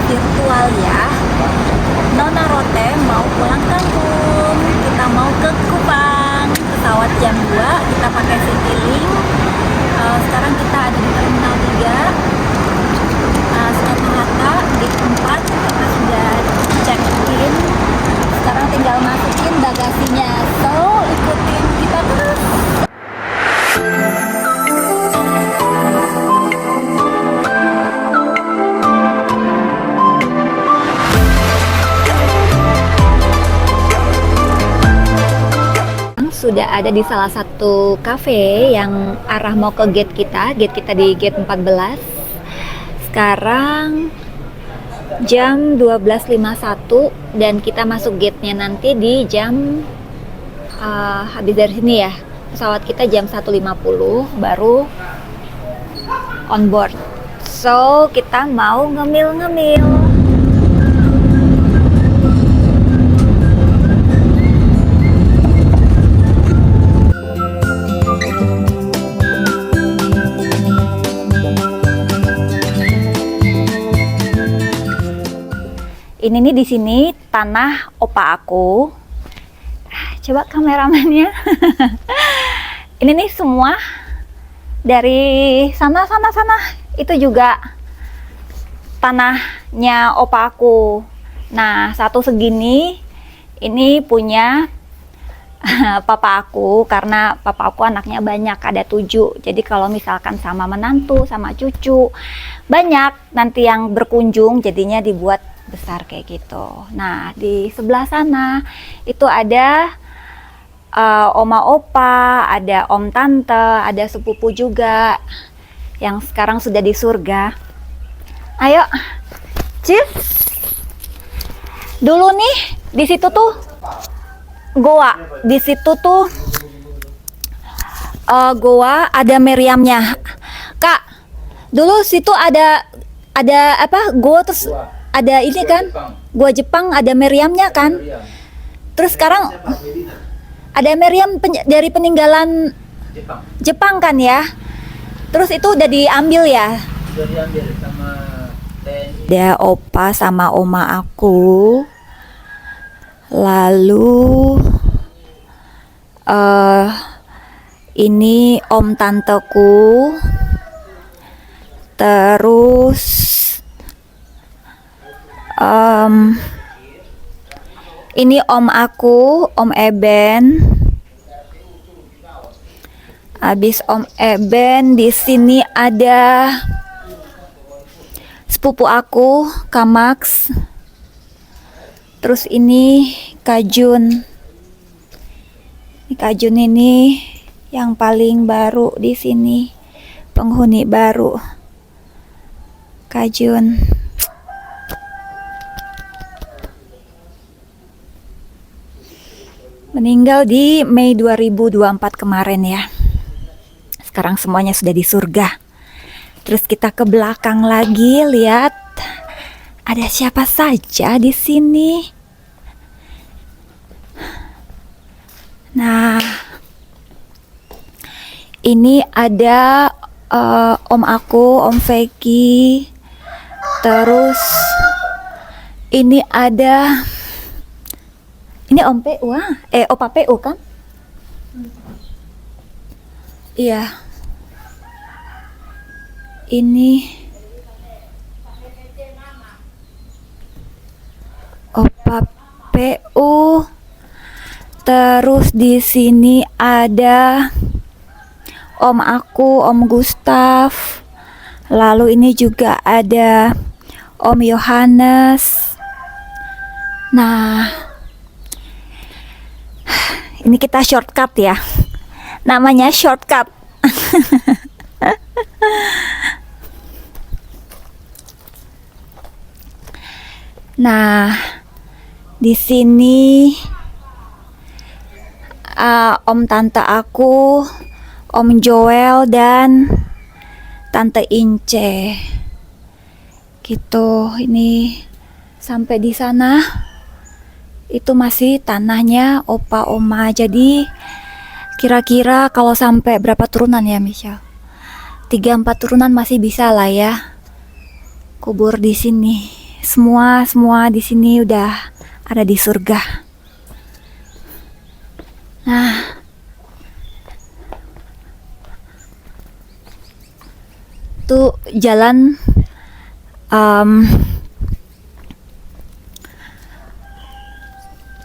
virtual ya. Nona Rote mau pulang kampung. Kita mau ke Kupang. Pesawat jam 2, kita pakai Citylink. Sekarang kita ada di Terminal 3. Soekarno-Hatta, gate 4. Kita sudah check in. Sekarang tinggal masukin bagasinya. So, ikutin kita terus. Sudah ada di salah satu cafe yang arah mau ke gate kita di gate 14. Sekarang jam 12.51 dan kita masuk gate-nya nanti di jam habis dari sini ya. Pesawat kita jam 1.50 baru on board. So, kita mau ngemil-ngemil. Ini nih di sini tanah opa aku. Coba kameramennya. Ini nih semua dari sana. Itu juga tanahnya opa aku. Nah, satu segini ini punya papa aku, karena papa aku anaknya banyak, ada 7. Jadi kalau misalkan sama menantu, sama cucu banyak nanti yang berkunjung, jadinya dibuat besar kayak gitu. Nah, di sebelah sana itu ada oma opa, ada om tante, ada sepupu juga yang sekarang sudah di surga. Ayo, cheers. Dulu nih di situ tuh goa, di situ tuh goa ada meriamnya. Kak, dulu situ ada apa? Goa terus ada ini kan, gua Jepang ada meriamnya kan. Terus sekarang ada meriam dari peninggalan Jepang kan ya. Terus itu udah diambil ya. Sama TNI. Ada opa sama oma aku. Lalu ini om tanteku. Terus ini om aku, om Eben. Habis om Eben, di sini ada sepupu aku, Kamax. Terus ini Kajun. Ini Kajun ini yang paling baru di sini, penghuni baru. Kajun. Meninggal di Mei 2024 kemarin ya. Sekarang semuanya sudah di surga. Terus kita ke belakang lagi, lihat ada siapa saja di sini. Nah, ini ada om aku, om Feki. Terus ini ada Om PU, opa PU kan? Iya. Ini opa PU. Terus di sini ada om aku, om Gustaf. Lalu ini juga ada om Yohanes. Nah, ini kita shortcut ya. Namanya shortcut. Nah, di sini om tante aku, om Joel dan tante Ince. Gitu. Ini sampai di sana itu masih tanahnya opa oma. Jadi kira-kira kalau sampai berapa turunan ya Michelle? 3-4 turunan masih bisa lah ya kubur di sini. Semua di sini udah ada di surga. Nah, tuh jalan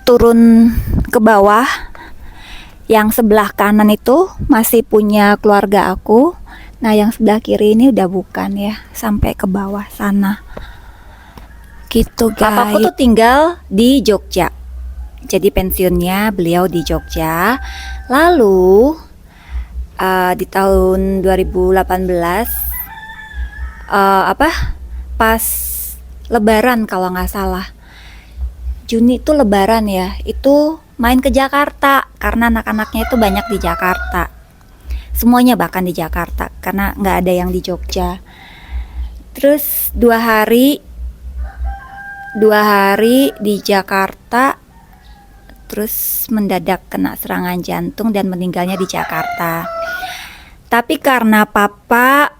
turun ke bawah. Yang sebelah kanan itu masih punya keluarga aku. Nah, yang sebelah kiri ini udah bukan ya, sampai ke bawah sana. Gitu guys. Papaku tuh tinggal di Jogja. Jadi pensiunnya beliau di Jogja. Lalu di tahun 2018 pas Lebaran kalau nggak salah. Juni itu Lebaran ya, itu main ke Jakarta karena anak-anaknya itu banyak di Jakarta. Semuanya bahkan di Jakarta karena nggak ada yang di Jogja. Terus 2 hari di Jakarta, terus mendadak kena serangan jantung dan meninggalnya di Jakarta. Tapi karena papa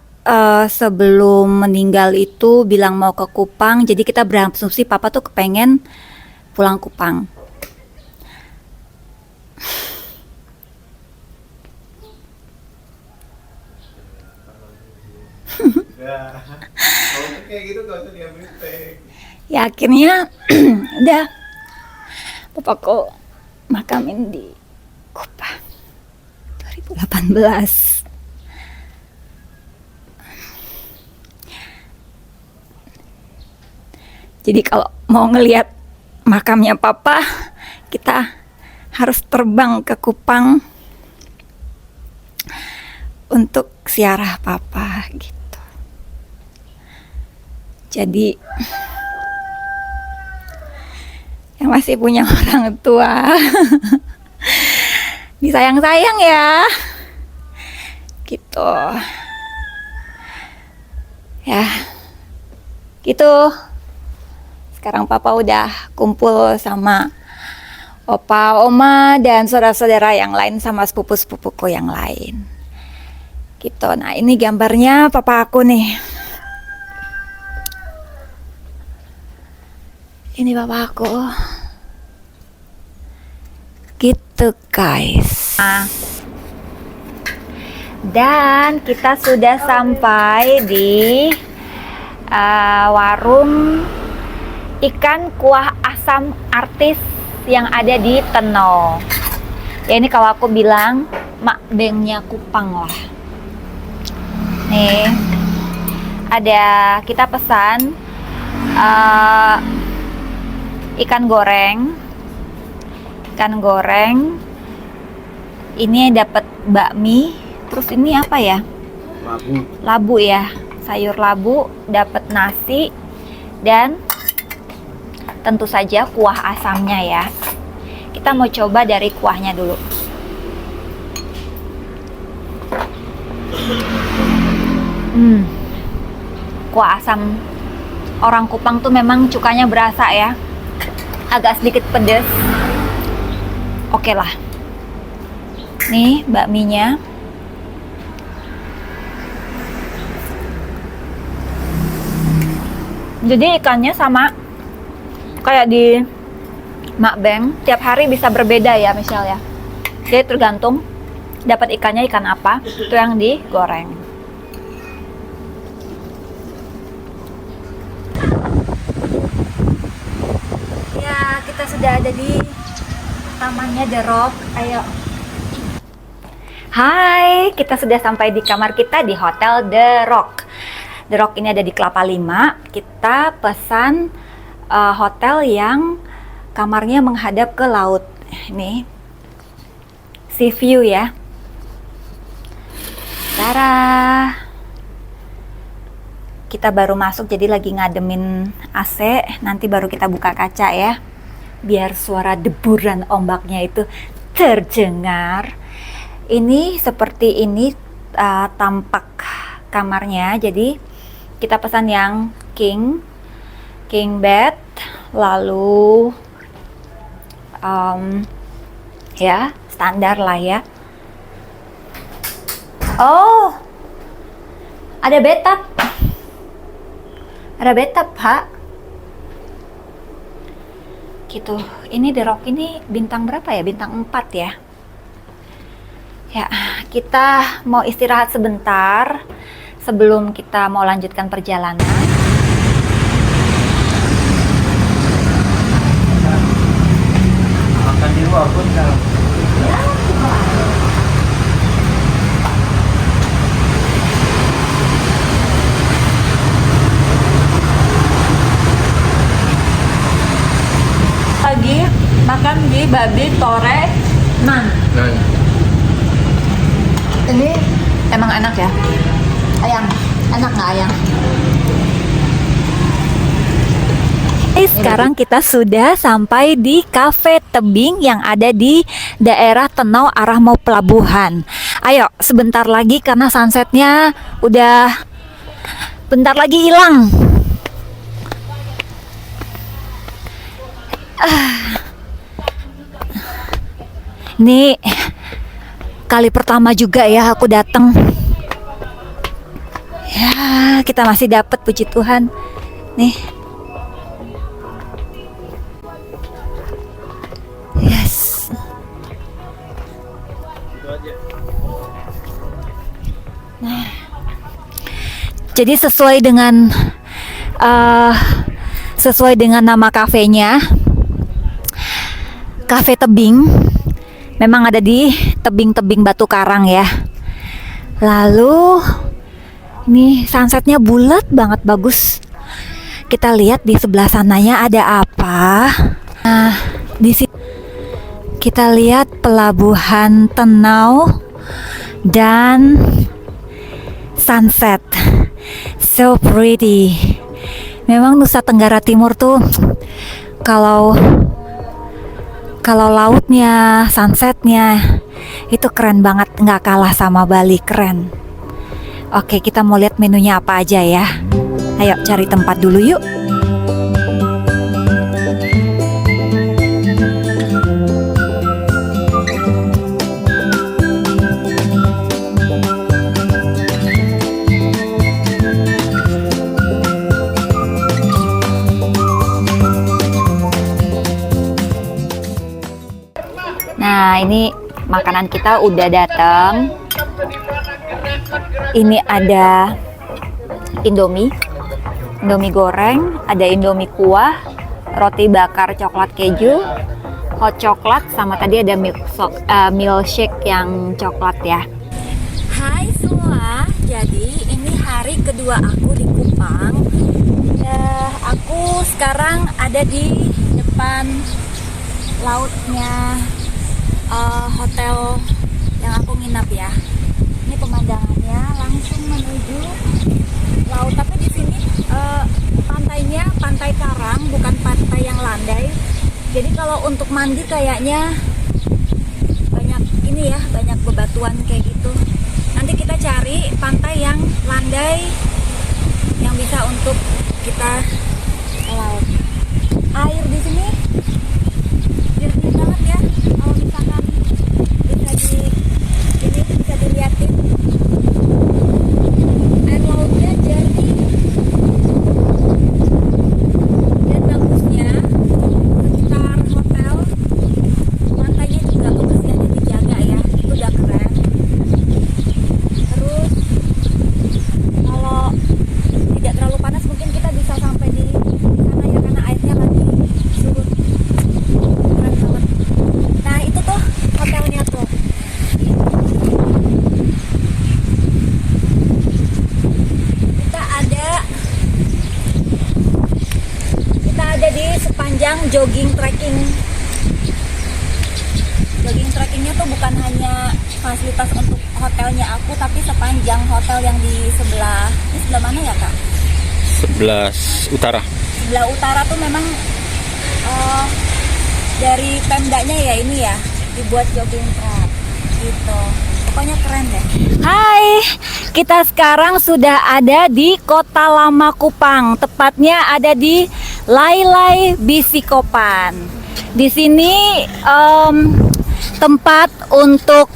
sebelum meninggal itu bilang mau ke Kupang, jadi kita berasumsi papa tuh kepengen pulang Kupang. Kalau kayak gitu gak usah diambil teh. Ya akhirnya udah papaku makamin di Kupang 2018. Jadi kalau mau ngelihat makamnya papa, kita harus terbang ke Kupang untuk ziarah papa gitu. Jadi yang masih punya orang tua disayang-sayang ya, gitu ya, gitu. Sekarang papa udah kumpul sama opa, oma, dan saudara-saudara yang lain sama sepupu-sepupuku yang lain gitu. Nah, ini gambarnya papa aku nih. Ini papa aku. Gitu guys. Nah, dan kita sudah sampai di warung ikan kuah asam artis yang ada di Tenol. Ya, ini kalau aku bilang mak bengnya Kupang lah. Nih, ada kita pesan ikan goreng. Ini dapat bakmi. Terus ini apa ya? Labu ya, sayur labu, dapat nasi, dan tentu saja kuah asamnya ya. Kita mau coba dari kuahnya dulu. Kuah asam orang Kupang tuh memang cukanya berasa ya. Agak sedikit pedas. Oke lah. Nih bakminya. Jadi ikannya sama kayak di Mak Beng, tiap hari bisa berbeda ya misalnya. Jadi tergantung dapat ikannya ikan apa, itu yang digoreng. Ya, kita sudah ada di tamannya The Rock. Ayo. Hai, kita sudah sampai di kamar kita di Hotel The Rock. The Rock ini ada di Kelapa Lima. Kita pesan hotel yang kamarnya menghadap ke laut. Ini sea view ya. Tara. Kita baru masuk jadi lagi ngademin AC. Nanti baru kita buka kaca ya, biar suara deburan ombaknya itu terdengar. Ini seperti ini tampak kamarnya. Jadi kita pesan yang king bed, lalu ya standar lah ya. Oh, ada bathtub, Pak. Gitu. Ini The Rock ini bintang berapa ya? Bintang 4 ya. Ya, kita mau istirahat sebentar sebelum kita mau lanjutkan perjalanan. Makan di luar pun kalau Lagi makan di Babi Tore Nan. Ini emang enak ya? Ayang, enak nggak ayang? Sekarang kita sudah sampai di Cafe Tebing yang ada di daerah Tenau arah mau pelabuhan. Ayo, sebentar lagi karena sunsetnya udah bentar lagi hilang. Ini kali pertama juga ya aku datang. Ya, kita masih dapat, puji Tuhan. Nih. Yes. Nah. Jadi sesuai dengan nama kafenya, Cafe Tebing. Memang ada di tebing-tebing Batu Karang ya. Lalu ini sunsetnya bulat banget, bagus. Kita lihat di sebelah sananya ada apa. Nah, di sini kita lihat pelabuhan Tenau dan sunset. So pretty. Memang Nusa Tenggara Timur tuh kalau lautnya, sunsetnya itu keren banget, nggak kalah sama Bali, keren. Oke, kita mau lihat menunya apa aja ya. Ayo cari tempat dulu yuk. Nah, ini makanan kita udah datang. Ini ada Indomie goreng, ada Indomie kuah, roti bakar coklat keju, hot coklat, sama tadi ada milkshake yang coklat ya. Hai semua, jadi ini hari kedua aku di Kupang. Aku sekarang ada di depan lautnya hotel yang aku nginap ya. Ini pemandangannya langsung menuju laut, tapi di sini pantainya pantai karang, bukan pantai yang landai. Jadi kalau untuk mandi kayaknya banyak ini ya, banyak bebatuan kayak gitu. Nanti kita cari pantai yang landai yang bisa untuk kita ke laut. Air di sini jernih banget ya. Kalau misalkan bisa dilihatin, air lautnya jernih dan bagusnya sekitar hotel pantainya juga kebersihannya dijaga ya, itu udah keren. Terus kalau tidak terlalu panas mungkin kita bisa sampai di sana ya, karena airnya lagi surut. Keren banget. Nah itu tuh hotelnya tuh. Kita ada di sepanjang jogging trekkingnya tuh bukan hanya fasilitas untuk hotelnya aku, tapi sepanjang hotel yang di sebelah, ini sebelah mana ya kak? Sebelah utara. Sebelah utara tuh memang dari Pemdanya ya ini ya dibuat jogging track gitu. Pokoknya keren deh. Hai, kita sekarang sudah ada di Kota Lama Kupang, tepatnya ada di Lailai Bisikopan. Di sini tempat untuk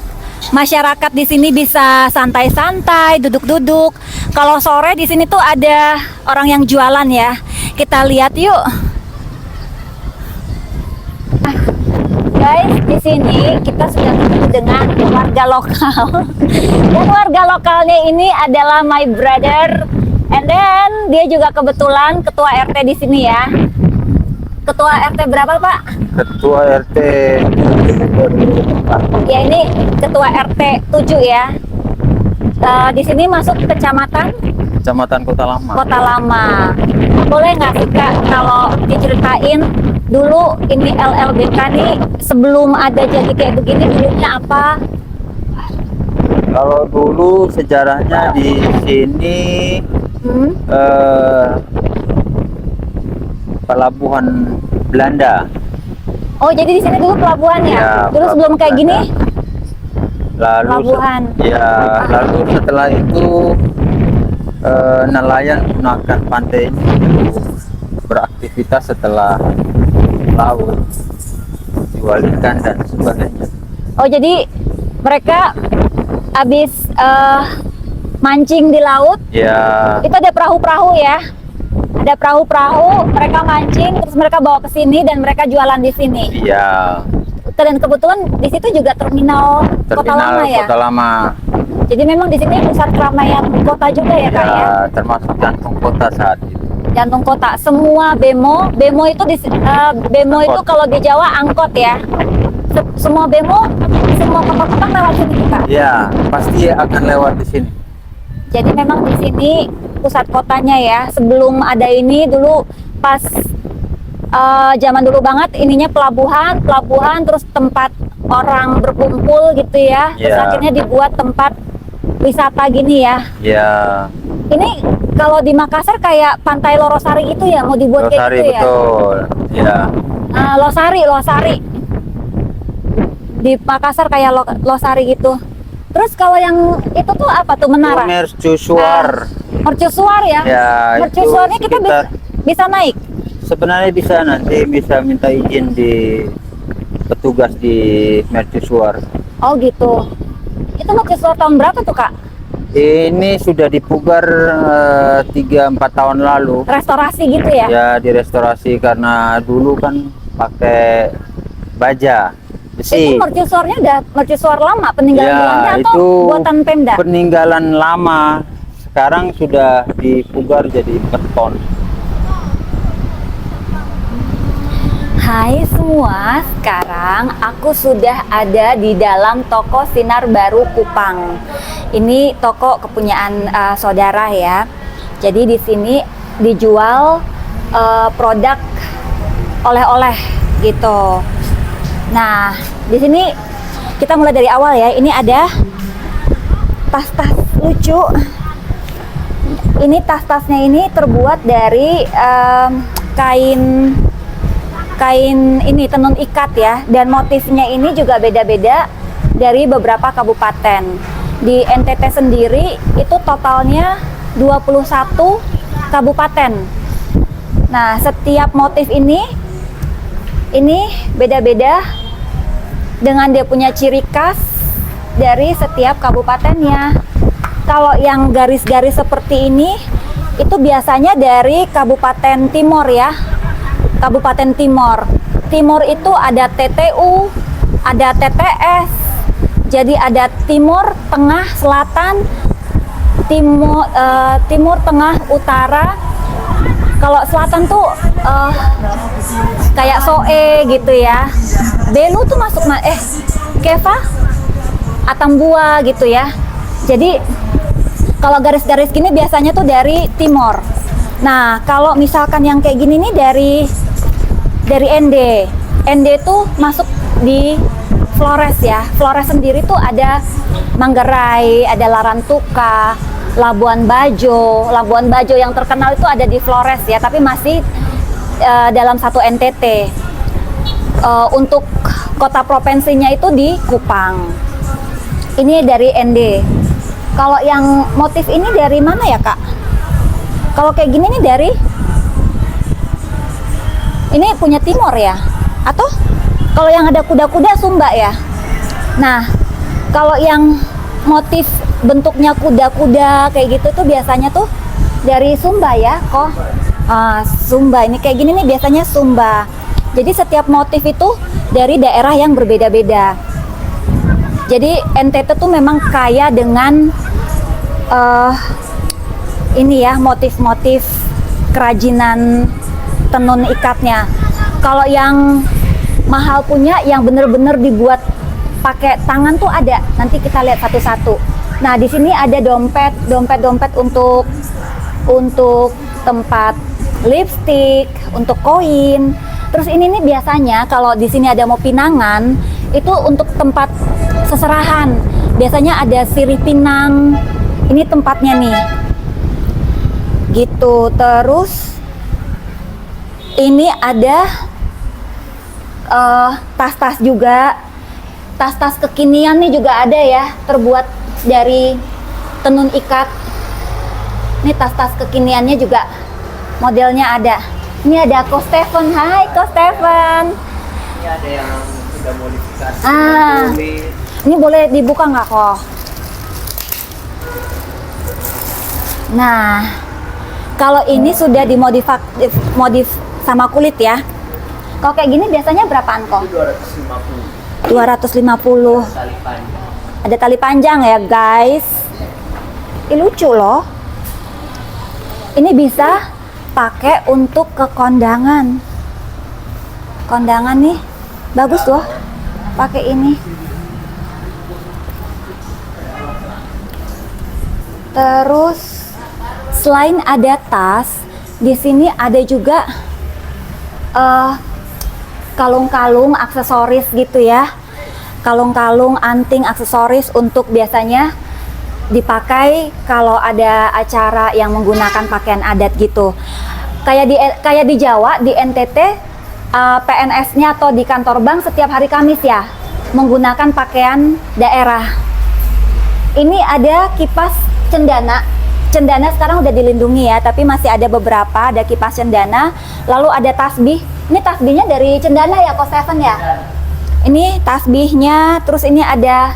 masyarakat di sini bisa santai-santai, duduk-duduk. Kalau sore di sini tuh ada orang yang jualan ya. Kita lihat yuk. guys, di sini kita sudah ketemu dengan warga lokal. Dan warga lokalnya ini adalah my brother. And then dia juga kebetulan ketua RT di sini ya. Ketua RT berapa, Pak? Ketua RT Ya, ini ketua RT 7 ya. Di sini masuk kecamatan Kecamatan Kota Lama. Kota Lama. Boleh nggak sih Kak kalau diceritain dulu ini LLBK nih sebelum ada jadi kayak begini dulunya apa? Kalau dulu sejarahnya di sini pelabuhan Belanda. Oh, jadi di sini dulu pelabuhan ya? Ya, Dulu sebelum kayak pelabuhan gini? Lalu Pelabuhan. lalu setelah itu nelayan gunakan pantai ini untuk beraktivitas setelah laut, jual ikan dan sebagainya. Oh, jadi mereka habis mancing di laut, Ya, itu ada perahu-perahu ya? Ada perahu-perahu, mereka mancing, terus mereka bawa ke sini dan mereka jualan di sini. ya, Dan kebetulan di situ juga terminal Kota terminal Lama ya. Kota Lama. Jadi memang di sini pusat keramaian kota juga ya Kak ya. Ya, termasuk jantung kota saat itu. Jantung kota. Semua bemo itu bemo itu kalau di Jawa angkot ya. Semua bemo, semua penumpang lewat sini Kak. Ya, pasti akan lewat di sini. Jadi memang di sini pusat kotanya ya. Sebelum ada ini dulu pas zaman dulu banget ininya pelabuhan terus tempat orang berkumpul gitu ya. Terus Ya. akhirnya dibuat tempat wisata gini ya. Ya, Ini kalau di Makassar kayak Pantai Lorosari itu ya mau dibuat kayak Losari gitu ya. betul. Ya, Losari. Di Makassar kayak Losari gitu. Terus kalau yang itu tuh apa tuh menara? mercusuar. Mercusuar ya. Ya, Mercusuarnya itu kita sekitar- bisa naik. Sebenarnya bisa nanti bisa minta izin di petugas di mercusuar. Oh gitu. Itu mercusuar tahun berapa tuh Kak? Ini sudah dipugar 3-4 tahun lalu. Restorasi gitu ya? Ya, direstorasi karena dulu kan pakai baja besi. Itu mercusuarnya udah mercusuar lama peninggalan Ya, Belanda atau itu buatan Pemda? peninggalan lama. Sekarang sudah dipugar jadi beton. Hai semua, sekarang aku sudah ada di dalam toko Sinar Baru Kupang. Ini toko kepunyaan saudara ya. Jadi di sini dijual produk oleh-oleh gitu. Nah, di sini kita mulai dari awal ya. Ini ada tas-tas lucu. Ini tas-tasnya ini terbuat dari kain ini tenun ikat ya, dan motifnya ini juga beda-beda dari beberapa kabupaten. Di NTT sendiri itu totalnya 21 kabupaten. Nah, setiap motif ini beda-beda dengan dia punya ciri khas dari setiap kabupatennya. Kalau yang garis-garis seperti ini itu biasanya dari Kabupaten Timor ya. Kabupaten Timor. Timor itu ada TTU, ada TTS. Jadi ada Timur, Tengah, Selatan, Timur, Tengah, Utara. Kalau Selatan tuh kayak Soe gitu ya. Belu tuh masuk Keva, Atambua gitu ya. Jadi kalau garis-garis gini biasanya tuh dari Timor. Nah, kalau misalkan yang kayak gini nih dari ND. ND tuh masuk di Flores ya. Flores sendiri tuh ada Manggarai, ada Larantuka, Labuan Bajo. Labuan Bajo yang terkenal itu ada di Flores ya, tapi masih dalam satu NTT. Untuk kota provinsinya itu di Kupang. Ini dari ND. Kalau yang motif ini dari mana ya Kak? Kalau kayak gini nih dari ini punya Timor ya? Atau kalau yang ada kuda-kuda Sumba ya? Nah, kalau yang motif bentuknya kuda-kuda kayak gitu tuh biasanya tuh dari Sumba ya kok. Sumba, ini kayak gini nih biasanya Sumba. Jadi setiap motif itu dari daerah yang berbeda-beda. Jadi NTT tuh memang kaya dengan ini ya, motif-motif kerajinan tenun ikatnya. Kalau yang mahal punya yang bener-bener dibuat pakai tangan tuh ada. Nanti kita lihat satu-satu. Nah, di sini ada dompet untuk tempat lipstick, untuk koin. Terus ini nih biasanya kalau di sini ada mau pinangan, itu untuk tempat seserahan. Biasanya ada sirih pinang. Ini tempatnya nih. Gitu. Terus ini ada tas-tas juga. Tas-tas kekinian nih juga ada ya, terbuat dari tenun ikat. Ini tas-tas kekiniannya juga modelnya ada. Ini ada Ko Stefan. Hai Ko Stefan. Ini ada yang sudah modifikasi. Kulit. Ini boleh dibuka nggak kok? Nah, kalau ini sudah modif sama kulit ya. Kalau kayak gini biasanya berapaan kok? Itu 250. 250. Tali panjang. Ada tali panjang ya guys. Ini lucu loh. Ini bisa pakai untuk ke kondangan. Kondangan nih bagus loh. Pakai ini. Terus selain ada tas, di sini ada juga kalung-kalung, aksesoris gitu ya. Kalung-kalung, anting, aksesoris untuk biasanya dipakai kalau ada acara yang menggunakan pakaian adat gitu. Kayak di Jawa, di NTT, PNS-nya atau di kantor bank setiap hari Kamis ya menggunakan pakaian daerah. Ini ada kipas cendana. Cendana sekarang udah dilindungi ya, tapi masih ada beberapa, ada kipas cendana. Lalu ada tasbih. Ini tasbihnya dari cendana ya, Ko Stefan ya? Ini tasbihnya, terus ini ada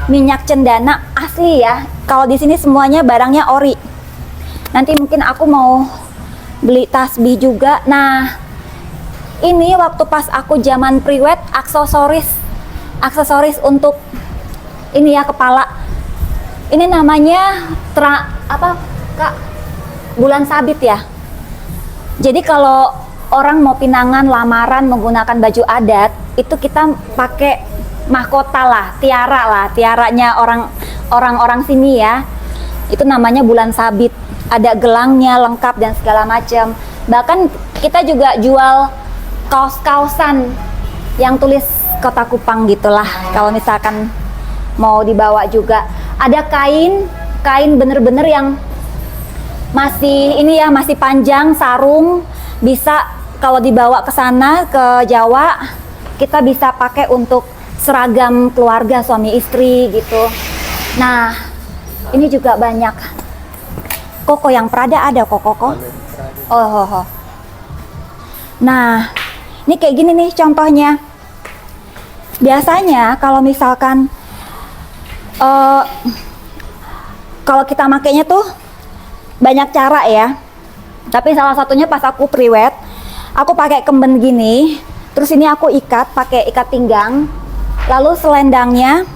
minyak cendana asli ya. Kalau di sini semuanya barangnya ori. Nanti mungkin aku mau beli tasbih juga. Nah, ini waktu pas aku zaman priwet, aksesoris untuk ini ya, kepala. Ini namanya Kak? Bulan sabit ya. Jadi kalau orang mau pinangan, lamaran menggunakan baju adat, itu kita pakai mahkota lah, tiaranya orang-orang sini ya. Itu namanya bulan sabit. Ada gelangnya lengkap dan segala macam. Bahkan kita juga jual kaos-kaosan yang tulis Kota Kupang gitulah. Kalau misalkan mau dibawa juga. Ada kain bener-bener yang masih panjang, sarung, bisa kalau dibawa ke sana ke Jawa, kita bisa pakai untuk seragam keluarga suami istri gitu. Nah, ini juga banyak. Koko yang Prada ada koko. Oh. Nah, ini kayak gini nih contohnya. Biasanya kalau misalkan kalau kita makainya tuh banyak cara ya. Tapi salah satunya pas aku priwet, aku pakai kemben gini. Terus ini aku ikat pakai ikat pinggang. Lalu selendangnya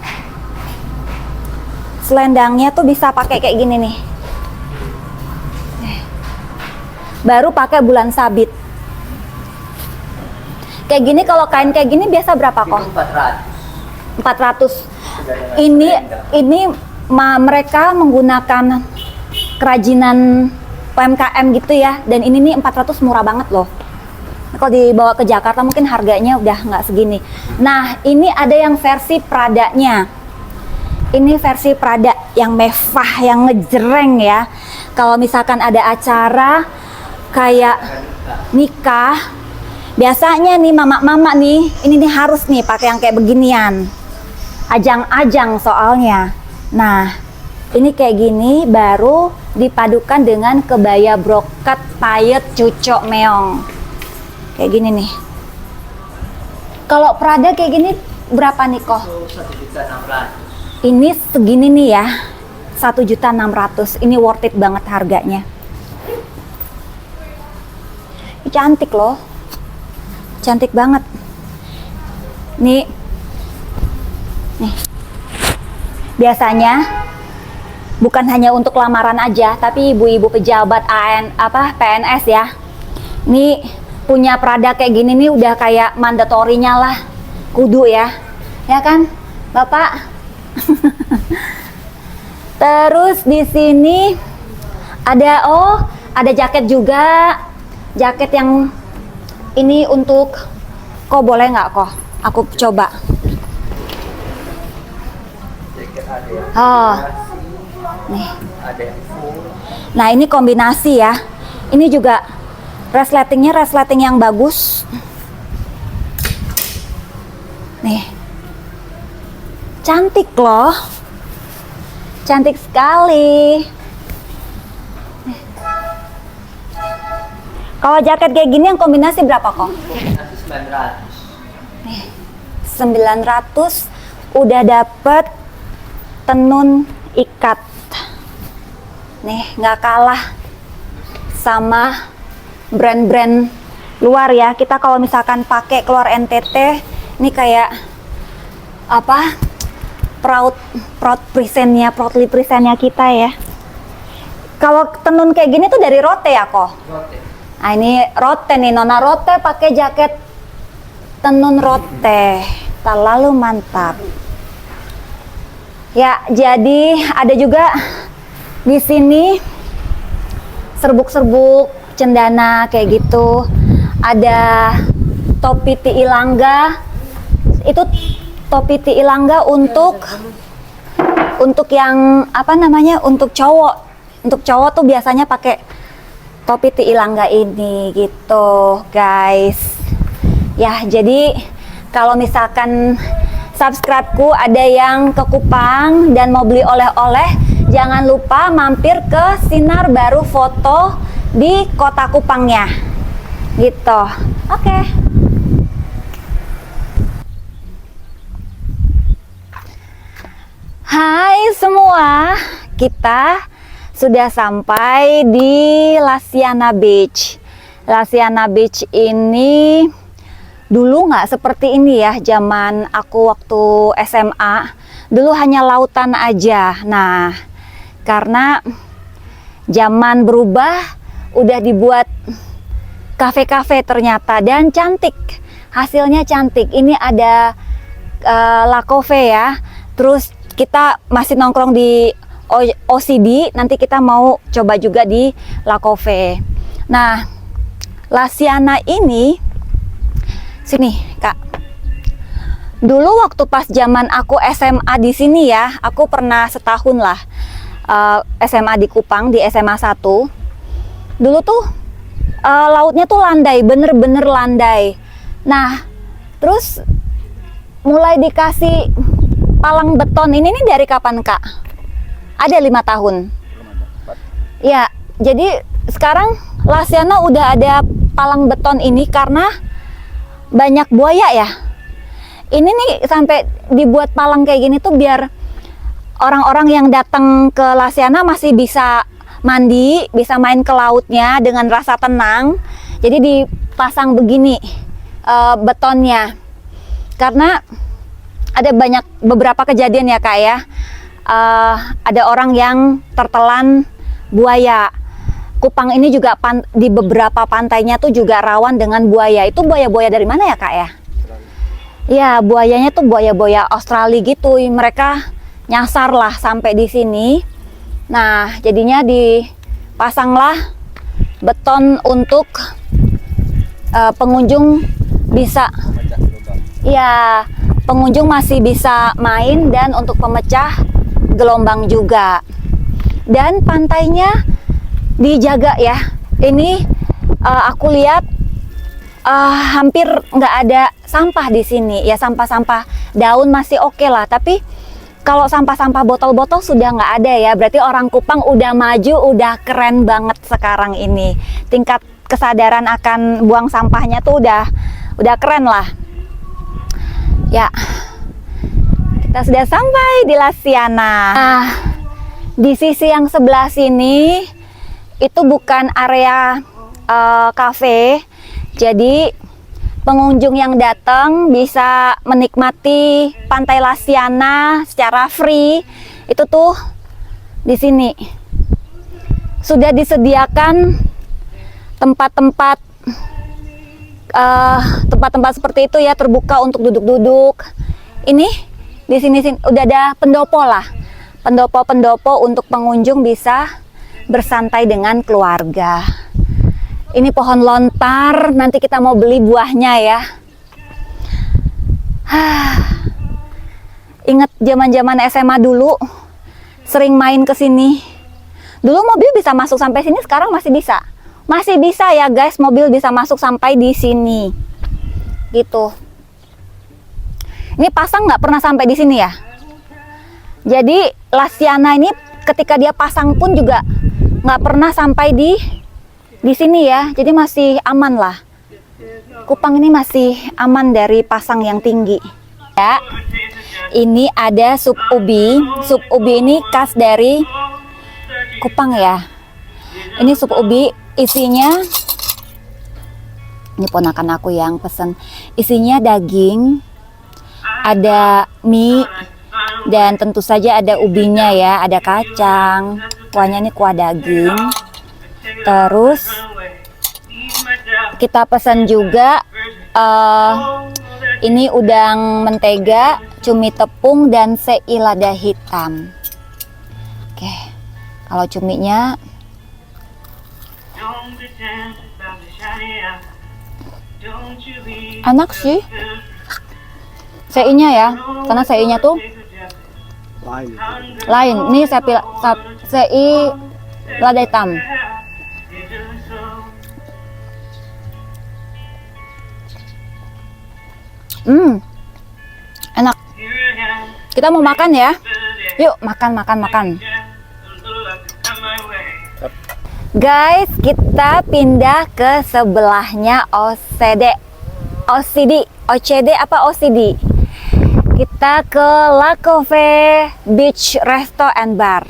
tuh bisa pakai kayak gini nih. Baru pakai bulan sabit. Kayak gini, kalau kain kayak gini biasa berapa kok? 400. Ini mereka menggunakan kerajinan UMKM gitu ya, dan ini nih 400 murah banget loh. Kalau dibawa ke Jakarta mungkin harganya udah nggak segini. Nah, ini ada yang versi Pradanya. Ini versi Prada yang mewah, yang ngejreng ya. Kalau misalkan ada acara kayak nikah, biasanya nih mama-mama nih, ini nih harus nih pakai yang kayak beginian. Ajang-ajang soalnya. Nah, ini kayak gini baru dipadukan dengan kebaya brokat payet cucok meong. Kayak gini nih. Kalau Prada kayak gini berapa nih kok? 1.600.000. Ini segini nih ya. 1.600.000. Ini worth it banget harganya. Ini cantik loh. cantik banget. Nih, biasanya bukan hanya untuk lamaran aja, tapi ibu-ibu pejabat PNS ya. Nih punya Prada kayak gini nih udah kayak mandatorinya lah, kudu ya kan, Bapak? Terus di sini ada jaket juga, jaket yang ini untuk kok boleh nggak kok? Aku coba. Jaket ada yang Oh, nih. ada yang full. Nah ini kombinasi ya. Ini juga resletingnya resleting yang bagus. Nih, cantik loh, cantik sekali. Nih. Kalau jaket kayak gini yang kombinasi berapa kok? Nanti 900. 900 udah dapet tenun ikat. Nih nggak kalah sama brand-brand luar ya. Kita kalau misalkan pakai keluar NTT, ini kayak apa? Proudly presentnya kita ya. Kalau tenun kayak gini tuh dari Rote ya kok. Rote. Nah ini Rote nih, Nona Rote pakai jaket tenun Rote, terlalu mantap. Ya, jadi ada juga di sini serbuk-serbuk cendana kayak gitu. Ada topi tiilangga. Itu topi tiilangga untuk yang apa namanya? Untuk cowok. Untuk cowok tuh biasanya pakai topi tiilangga ini gitu, guys. Ya, jadi kalau misalkan subscribe-ku ada yang ke Kupang dan mau beli oleh-oleh, jangan lupa mampir ke Sinar Baru Foto di Kota Kupangnya. Gitu. Oke. Hai semua, kita sudah sampai di Lasiana Beach. Lasiana Beach ini dulu nggak seperti ini ya, zaman aku waktu SMA. Dulu hanya lautan aja. Nah, karena zaman berubah, udah dibuat kafe-kafe ternyata, dan cantik. Hasilnya cantik. Ini ada La Cafe ya. Terus kita masih nongkrong di OCD. Nanti kita mau coba juga di La Cafe. Nah, Lasiana ini, sini Kak. Dulu waktu pas zaman aku SMA di sini ya, aku pernah setahun lah SMA di Kupang, di SMA 1. Dulu tuh lautnya tuh landai, bener-bener landai. Nah, terus mulai dikasih palang beton. Ini nih dari kapan Kak? Ada 5 tahun. Ya, jadi sekarang Lasiana udah ada palang beton ini karena banyak buaya ya. Ini nih sampai dibuat palang kayak gini tuh biar orang-orang yang datang ke Lasiana masih bisa mandi, bisa main ke lautnya dengan rasa tenang. Jadi dipasang begini betonnya. Karena ada beberapa kejadian ya Kak ya. Ada orang yang tertelan buaya. Kupang ini juga di beberapa pantainya tuh juga rawan dengan buaya. Itu buaya-buaya dari mana ya Kak ya? Ya, buayanya tuh buaya-buaya Australia gitu. Mereka nyasar lah sampai di sini. Nah, jadinya dipasanglah beton untuk pengunjung bisa, ya, pengunjung masih bisa main, dan untuk pemecah gelombang juga. Dan pantainya dijaga ya. Ini aku lihat hampir nggak ada sampah di sini. Ya, sampah-sampah daun masih oke lah. Tapi kalau sampah-sampah botol-botol sudah nggak ada ya. Berarti orang Kupang udah maju, udah keren banget sekarang ini. Tingkat kesadaran akan buang sampahnya tuh udah keren lah. Ya, kita sudah sampai di Lasiana. Nah, di sisi yang sebelah sini itu bukan area kafe. Jadi pengunjung yang datang bisa menikmati Pantai Lasiana secara free. Itu tuh di sini sudah disediakan tempat-tempat tempat-tempat seperti itu ya, terbuka untuk duduk-duduk. Ini di sini udah ada pendopo lah, pendopo-pendopo untuk pengunjung bisa bersantai dengan keluarga. Ini pohon lontar, nanti kita mau beli buahnya ya. Ingat zaman-zaman SMA dulu, sering main ke sini. Dulu mobil bisa masuk sampai sini, sekarang masih bisa. Masih bisa ya guys, mobil bisa masuk sampai di sini. Gitu. Ini pasang nggak pernah sampai di sini ya. Jadi Lasiana ini ketika dia pasang pun juga nggak pernah sampai di sini ya. Jadi masih aman lah. Kupang ini masih aman dari pasang yang tinggi. Ya. Ini ada sup ubi. Sup ubi ini khas dari Kupang ya. Ini sup ubi, isinya, ini ponakan aku yang pesen. Isinya daging, ada mie, dan tentu saja ada ubinya ya, ada kacang. Kuahnya ini kuah daging. Terus kita pesan juga ini udang mentega, cumi tepung, dan sei lada hitam. Oke, kalau cuminya enak sih, sei-nya ya, karena sei-nya tuh lain. Ini sei lada hitam. Enak. Kita mau makan ya. Yuk makan. Guys, kita pindah ke sebelahnya OCD apa OCD. Kita ke La Cove Beach Resto and Bar.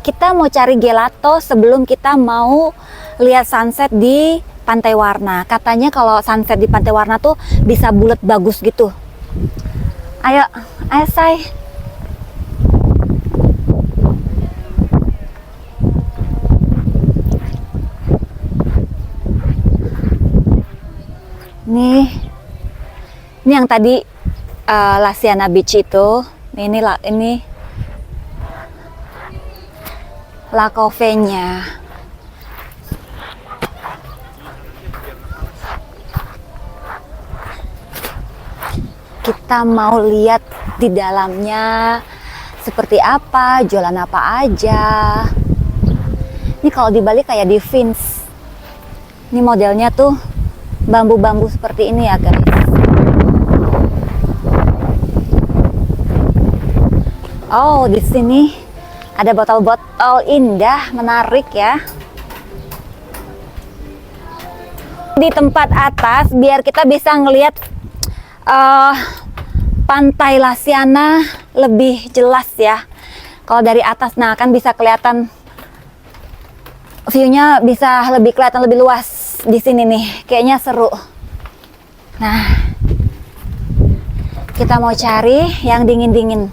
Kita mau cari gelato sebelum kita mau lihat sunset di Pantai Warna. Katanya kalau sunset di Pantai Warna tuh bisa bulat bagus gitu. Ayo say. Ini yang tadi Lasiana Beach itu. Ini La Cove-nya. Kita mau lihat di dalamnya seperti apa, jualan apa aja. Ini kalau di Bali kayak di Vince. Ini modelnya tuh bambu-bambu seperti ini ya guys. Oh, di sini ada botol-botol indah, menarik ya. Di tempat atas biar kita bisa ngelihat Pantai Lasiana lebih jelas ya. Kalau dari atas, nah kan bisa kelihatan view-nya, bisa lebih kelihatan lebih luas di sini nih. Kayaknya seru. Nah, kita mau cari yang dingin-dingin.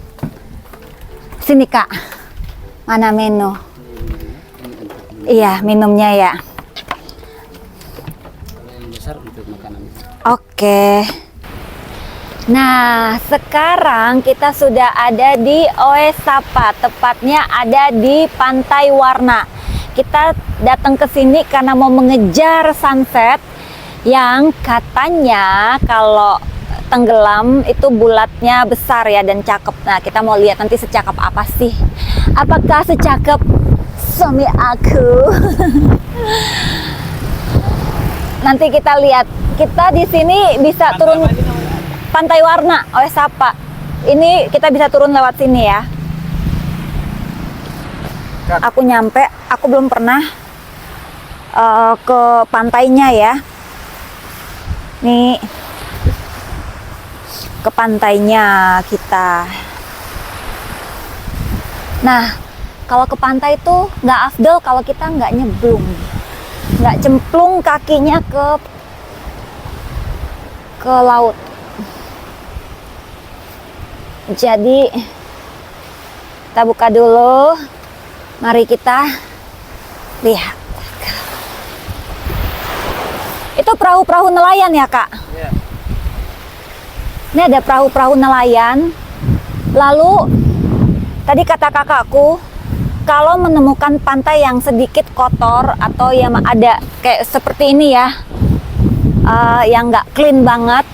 Sini Kak, mana menu? Iya, minumnya ya. Oke. Nah, sekarang kita sudah ada di Oe Sapa, tepatnya ada di Pantai Warna. Kita datang ke sini karena mau mengejar sunset yang katanya kalau tenggelam itu bulatnya besar ya dan cakep. Nah, kita mau lihat nanti secakep apa sih? Apakah secakep suami aku? Nanti kita lihat. Kita di sini bisa turun Pantai Warna, Oe Sapa. Ini kita bisa turun lewat sini ya. Aku nyampe, aku belum pernah ke pantainya ya. Nih, ke pantainya kita. Nah, kalau ke pantai tuh nggak afdol kalau kita nggak nyeblung, nggak cemplung kakinya ke ke laut. Jadi kita buka dulu. Mari kita lihat. Itu perahu-perahu nelayan ya, Kak? Iya. Ini ada perahu-perahu nelayan. Lalu tadi kata kakakku, kalau menemukan pantai yang sedikit kotor atau yang ada kayak seperti ini ya, yang nggak clean banget,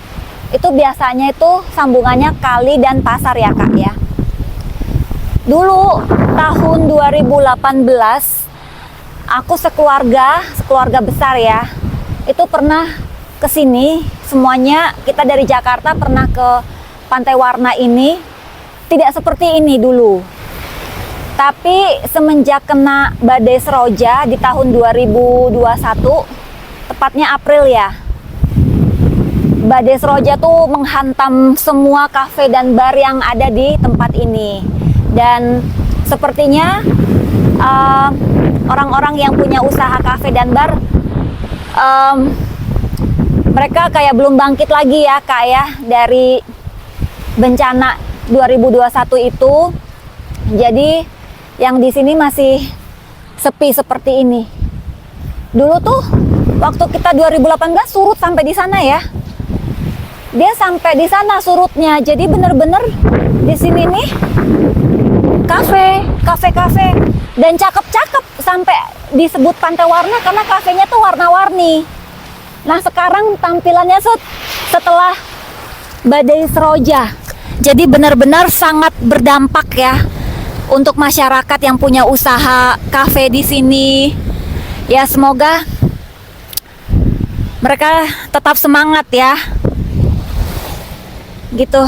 itu biasanya itu sambungannya kali dan pasar ya, Kak ya. Dulu tahun 2018 aku sekeluarga besar ya, itu pernah ke sini semuanya. Kita dari Jakarta pernah ke Pantai Warna ini. Tidak seperti ini dulu. Tapi semenjak kena badai Seroja di tahun 2021, tepatnya April ya, badai Seroja tuh menghantam semua kafe dan bar yang ada di tempat ini. Dan sepertinya orang-orang yang punya usaha kafe dan bar, mereka kayak belum bangkit lagi ya, Kak ya, dari bencana 2021 itu. Jadi yang di sini masih sepi seperti ini. Dulu tuh waktu kita 2018 surut sampai di sana ya. Dia sampai di sana surutnya. Jadi bener-bener di sini nih kafe dan cakep-cakep, sampai disebut Pantai Warna karena kafenya tuh warna-warni. Nah sekarang tampilannya setelah badai Seroja, jadi benar-benar sangat berdampak ya untuk masyarakat yang punya usaha kafe di sini. Ya semoga mereka tetap semangat ya. Gitu.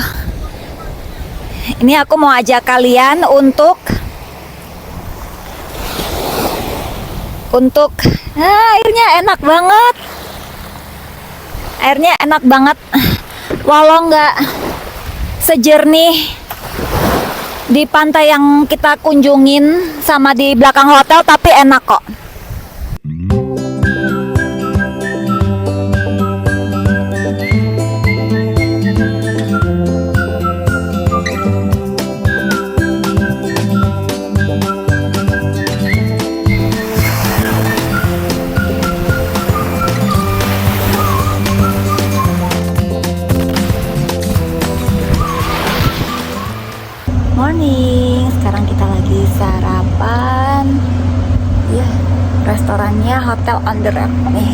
Ini aku mau ajak kalian untuk airnya enak banget. Airnya enak banget. Walau nggak sejernih di pantai yang kita kunjungin sama di belakang hotel, tapi enak kok. Morning, sekarang kita lagi sarapan. Ya, restorannya Hotel on the Rock nih.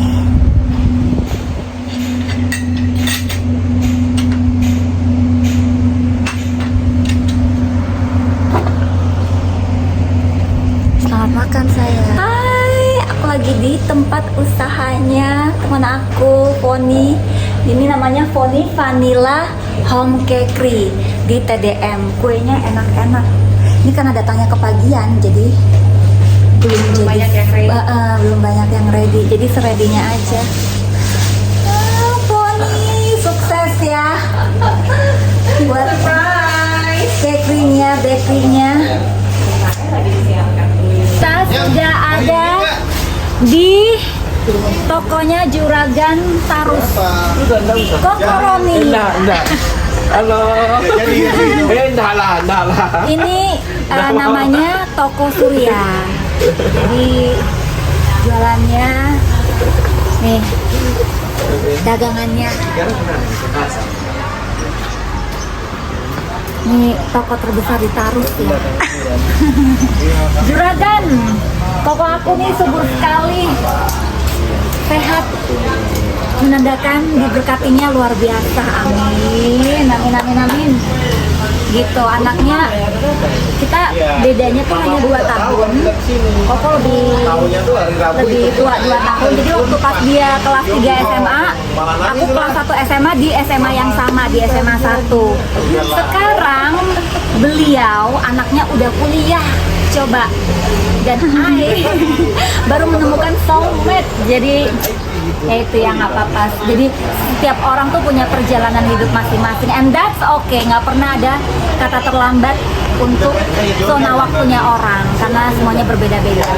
Selamat makan saya. Hai, aku lagi di tempat usahanya teman aku, Foni. Ini namanya Foni Vanilla Home Cakery di TDM. Kuenya enak-enak. Ini karena datangnya kepagian, jadi belum banyak yang ready. Belum banyak yang ready. Jadi seredinya aja. Foni sukses ya. Buat bakery-nya. Kita sudah ada di tokonya Juragan Tarus Kokoroni. Enggak. Halo. Enggak lah. Ini namanya Toko Surya. Di jualannya nih, dagangannya. Ini toko terbesar di Tarus ya. Juragan, toko aku nih subur sekali, sehat, menandakan diberkatinya luar biasa. Amin. Gitu, anaknya kita bedanya tuh hanya 2 tahun. Koko lebih tua 2 tahun. Jadi waktu pas dia kelas 3 SMA, aku kelas 1 SMA di SMA yang sama, di SMA 1. Sekarang beliau anaknya udah kuliah, coba. Dan baru menemukan soulmate. Jadi ya itu yang nggak apa-apa. Jadi setiap orang tuh punya perjalanan hidup masing-masing, and that's okay. Nggak pernah ada kata terlambat untuk zona waktunya orang karena semuanya berbeda-beda.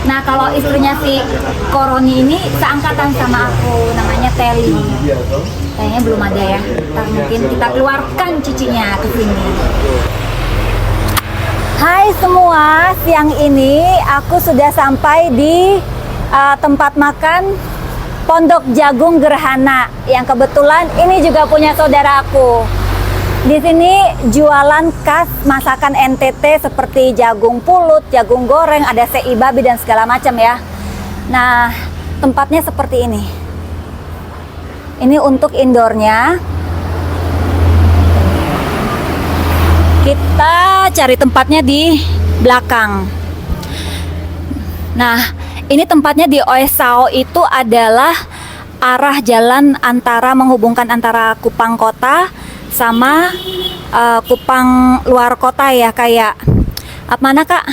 Nah kalau istrinya si Koroni ini seangkatan sama aku, namanya Teli. Kayaknya belum ada ya. Ntar mungkin kita keluarkan cicinya ke sini. Hai semua, siang ini aku sudah sampai di tempat makan Pondok Jagung Gerhana yang kebetulan ini juga punya saudaraku. Di sini jualan khas masakan NTT seperti jagung pulut, jagung goreng, ada sei babi dan segala macam ya. Nah, tempatnya seperti ini. Ini untuk indoornya. Kita cari tempatnya di belakang. Nah, ini tempatnya di Oesao itu adalah arah jalan menghubungkan antara Kupang kota sama Kupang luar kota ya, kayak apa mana Kak?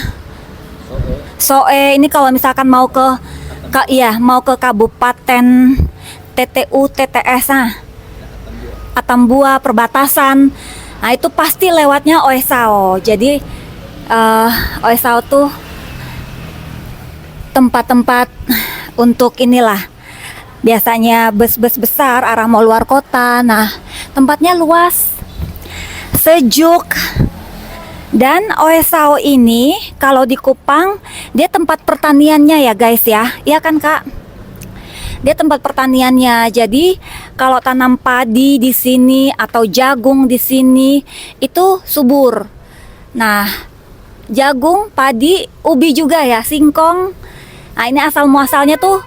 Soe ini kalau misalkan mau ke Kabupaten TTU TTS Atambua perbatasan. Nah, itu pasti lewatnya Oesao. Jadi Oesao tuh tempat-tempat untuk inilah. Biasanya bus-bus besar arah mau luar kota. Nah, tempatnya luas, sejuk. Dan Oesao ini kalau di Kupang dia tempat pertaniannya ya guys ya. Iya kan Kak? Dia tempat pertaniannya. Jadi kalau tanam padi di sini atau jagung di sini itu subur. Nah, jagung, padi, ubi juga ya, singkong. Nah, ini asal muasalnya tuh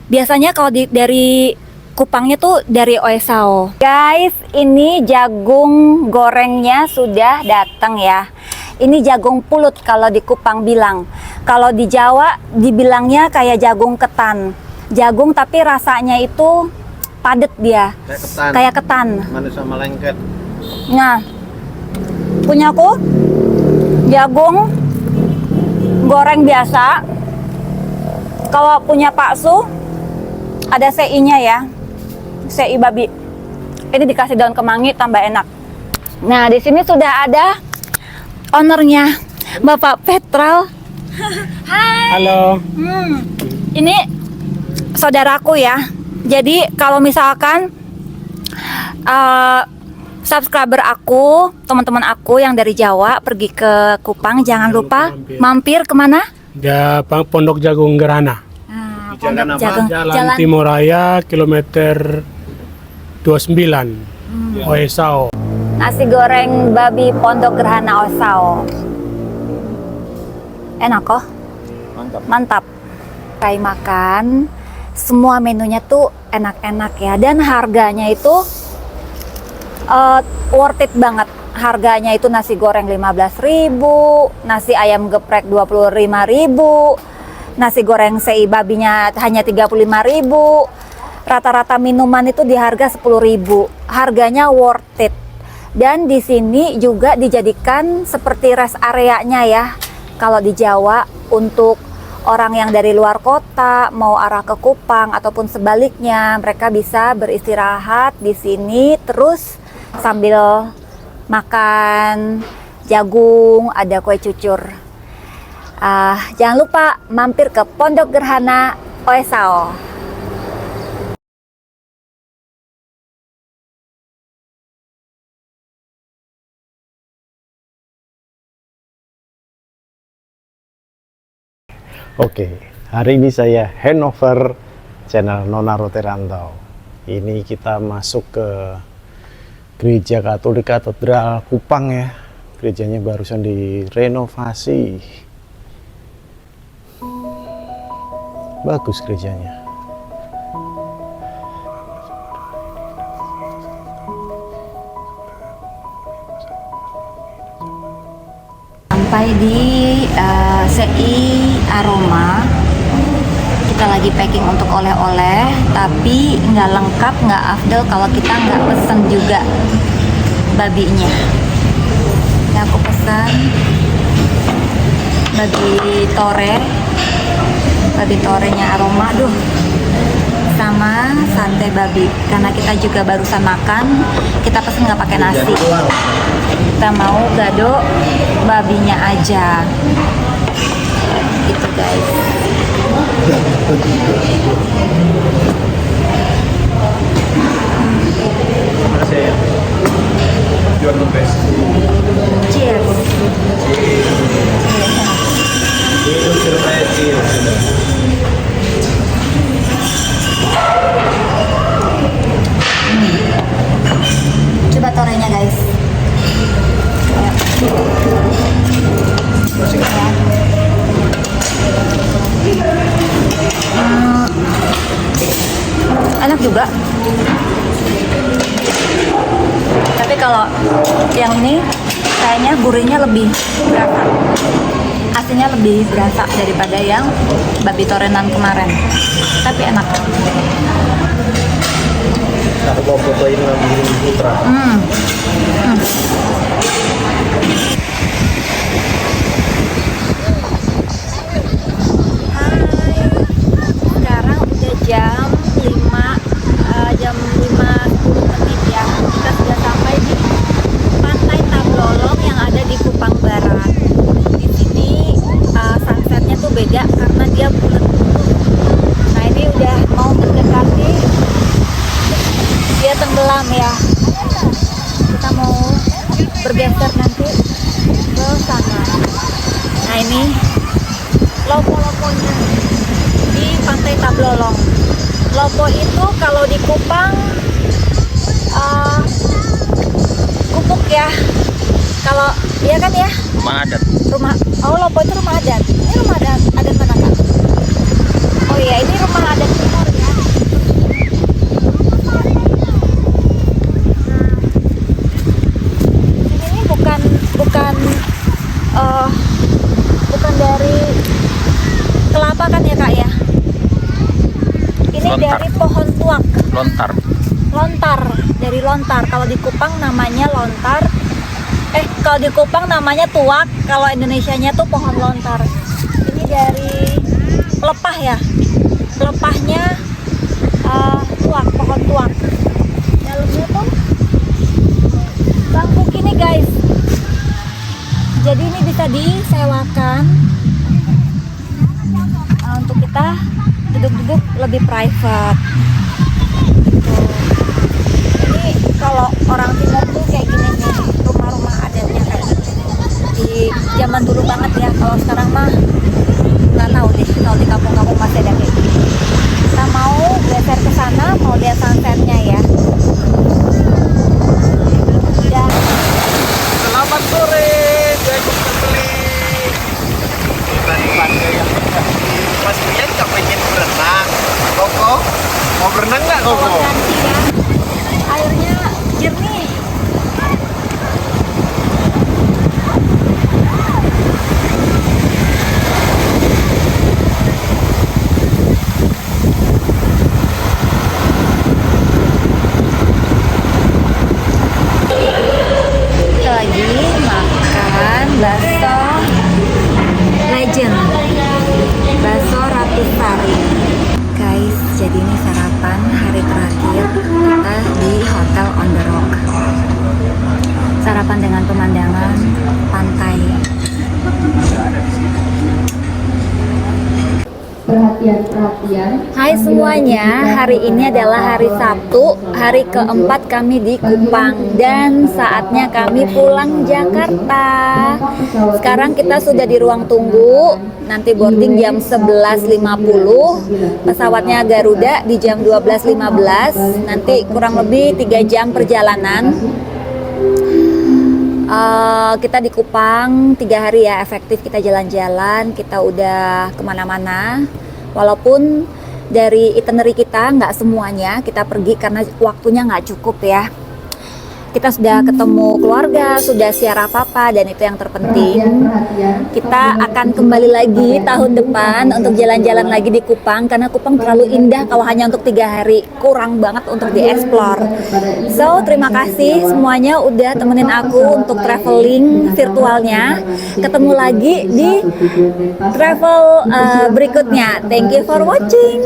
biasanya kalau dari Kupangnya tuh dari Oesao. Guys, ini jagung gorengnya sudah datang ya. Ini jagung pulut kalau di Kupang bilang. Kalau di Jawa dibilangnya kayak jagung ketan. Jagung tapi rasanya itu padet dia. Kayak ketan. Manis sama lengket. Nah, punyaku jagung goreng biasa. Kalau punya Pak Su ada sei-nya ya, sei babi. Ini dikasih daun kemangi tambah enak. Nah, di sini sudah ada ownernya, Bapak Petral. Hai. Halo. Ini saudaraku ya. Jadi kalau misalkan subscriber aku, teman-teman aku yang dari Jawa pergi ke Kupang, jangan lupa mampir kemana? Pondok Jagung Gerhana. Pondok Jalan Timur Raya, kilometer 29, Oesao. Nasi goreng babi Pondok Gerhana Oesao. Enak kok. Mantap. Kayak makan, semua menunya tuh enak-enak ya. Dan harganya itu worth it banget. Harganya itu nasi goreng 15.000, nasi ayam geprek 25.000, nasi goreng sei babinya hanya 35.000. Rata-rata minuman itu di harga 10.000. Harganya worth it. Dan di sini juga dijadikan seperti rest areanya ya. Kalau di Jawa untuk orang yang dari luar kota mau arah ke Kupang ataupun sebaliknya, mereka bisa beristirahat di sini terus sambil makan jagung, ada kue cucur. Jangan lupa mampir ke Pondok Gerhana Oesao. Oke, hari ini saya handover channel Nona Roterantau. Ini kita masuk ke Gereja Katolik Katedral Kupang ya. Gerejanya barusan direnovasi. Bagus gerejanya. Sampai di CI Aroma. Kita lagi packing untuk oleh-oleh, tapi nggak lengkap, nggak afdol kalau kita nggak pesen juga babinya. Ya, aku pesan babi torenya Aroma, sama sate babi. Karena kita juga barusan makan, kita pesen nggak pakai nasi. kita mau gado babinya aja. Gitu guys. You're the best. Cheers. Itu ceritanya cheers. Coba torenya guys. Enak juga. Tapi kalau yang ini kayaknya gurihnya lebih berasa. Asinnya lebih berasa daripada yang babi torenan kemarin. Tapi enak. Aku mau fotoin ngambilin Putra. Sekarang udah jam 5:10 ya. Kita sudah sampai di Pantai Tablolong yang ada di Kupang Barat. Di sini sunsetnya tuh beda karena dia bulat. Nah ini udah mau mendekati, dia tenggelam ya. Kita mau bergeser nanti ke sana. Nah ini lopo-loponya di Pantai Tablolong. Lopo itu kalau di Kupang gubuk ya. Kalau iya kan ya? Rumah adat. Lopo itu rumah adat. Ini rumah adat mana Kak? Oh iya, ini rumah adat Timor ya. Ini bukan dari kelapa kan ya Kak ya? Ini Lontar. dari pohon tuak. Lontar. Dari lontar. Kalau di Kupang namanya lontar. Kalau di Kupang namanya tuak. Kalau Indonesianya tuh pohon lontar. Ini dari pelepah ya. Pelepahnya tuak, pohon tuak. Dalamnya tuh bangku gini guys. Jadi ini bisa disewakan untuk kita duduk-duduk lebih private. Ini kalau orang Timur tuh kayak gini nih, rumah-rumah adatnya kayak gini. Di zaman dulu banget ya, kalau sekarang mah nggak tahu deh kalau di kampung-kampung masih ada kayak gini. Kita mau geser ke sana, mau lihat sunsetnya ya. Udah. Selamat sore, guys. Kembali. Pantai yang Mas Rian nggak pengen berenang. Koko, mau berenang nggak Koko? Ganti ya. Airnya jernih. Kita lagi makan bakso legend, bakso Ratu Sari. Guys, jadi ini sarapan hari terakhir kita di Hotel on the Rock. Sarapan dengan pemandangan pantai. Hai semuanya, hari ini adalah hari Sabtu, hari keempat kami di Kupang dan saatnya kami pulang Jakarta. Sekarang kita sudah di ruang tunggu, nanti boarding jam 11.50, pesawatnya Garuda di jam 12.15, nanti kurang lebih 3 jam perjalanan. Kita di Kupang 3 hari ya, efektif kita jalan-jalan, kita udah kemana-mana. Walaupun dari itinerary kita nggak semuanya kita pergi karena waktunya nggak cukup ya. Kita sudah ketemu keluarga, sudah siarah papa, dan itu yang terpenting. Kita akan kembali lagi tahun depan untuk jalan-jalan lagi di Kupang karena Kupang terlalu indah kalau hanya untuk 3 hari, kurang banget untuk dieksplor. So terima kasih semuanya udah temenin aku untuk traveling virtualnya. Ketemu lagi di travel berikutnya. Thank you for watching.